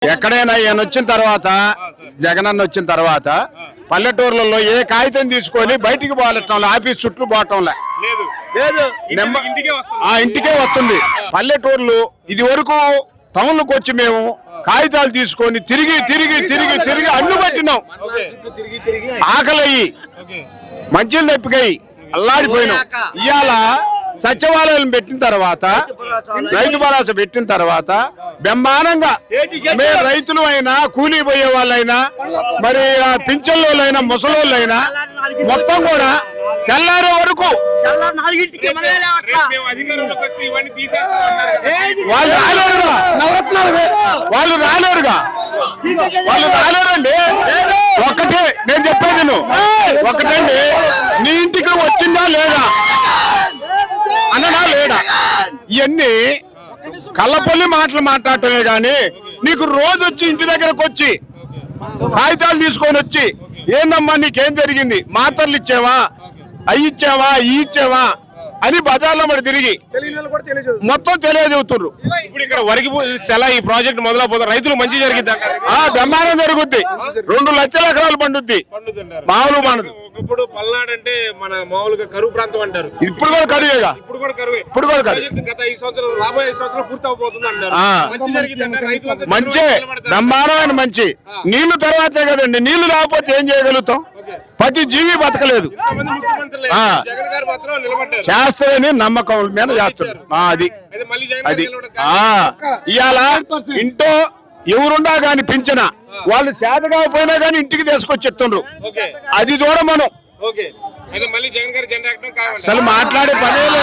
ఎక్కడైనా ఈయన వచ్చిన తర్వాత జగనన్న వచ్చిన తర్వాత పల్లెటూర్లలో ఏ కాగితం తీసుకొని బయటికి పోవటం ఆఫీస్ చుట్టూ పోవటంలే ఇంటికే వస్తుంది. పల్లెటూర్లు ఇది వరకు టౌన్లకు వచ్చి మేము కాగితాలు తీసుకొని తిరిగి తిరిగి తిరిగి తిరిగి అన్ను పట్టినాం. ఆకలయ్యి మంచిలు తప్పికయి అల్లాడిపోయినాం. ఇవాళ సచివాలయం పెట్టిన తర్వాత రైతు భరోసా పెట్టిన తర్వాత బ్రహ్మాండంగా మేము రైతులు అయినా కూలీ పోయే వాళ్ళైనా మరి పింఛన్లైనా ముసలోళ్ళైనా మొత్తం కూడా తెల్లారే వరకు వాళ్ళు రాలేరుగా వాళ్ళు రాలేరండి. ఒక్కటే నేను చెప్పేది ఒకటండి, నీ ఇంటికి వచ్చిందా లేదా అన్నడా లేడా, ఇవన్నీ కళ్ళపల్లి మాటలు మాట్లాడటమే గాని నీకు రోజు వచ్చి ఇంటి దగ్గరకు వచ్చి కాగితాలు తీసుకొని వచ్చి ఏందమ్మా నీకేం జరిగింది, మాత్రలు ఇచ్చావా, అవి ఇచ్చావా, ఈ ఇచ్చావా అని బజార్లో మరి తిరిగి మొత్తం తెలియజేస్తున్నారు. ఇప్పుడు ఇక్కడ వరికి సెల ఈ ప్రాజెక్ట్ మొదలవుతుంది, రైతులు మంచి జరిగింది, బ్రహ్మాండం జరుగుద్ది. 2 లక్షల ఎకరాలు పండుద్ది, మామూలు పండుద్ది. ఇప్పుడు పల్నాడు అంటే మన మామూలుగా కరువు ప్రాంతం అంటారు, ఇప్పుడు కూడా కరువేగా, ఇప్పుడు కూడా కరువే. గత 5 సంవత్సరాలు రాబోయే 5 సంవత్సరాలు పూర్తి అవబోతుంది అంటారు. మంచి బ్రహ్మాండమైన మంచి నీళ్లు తర్వాతే కదండి, నీళ్లు లేకపోతే ఏం చేయగలుగుతాం, ప్రతి జీవి బతకలేదు. చేస్తారని నమ్మకం మీద చేస్తున్నారు. అది ఇవాళ ఇంట్లో ఎవరున్నా గాని పింఛన వాళ్ళు చేత కాకపోయినా గానీ ఇంటికి తీసుకొచ్చి చెప్తుండ్రు. అది చూడ మనం అసలు మాట్లాడే పనే లేదు.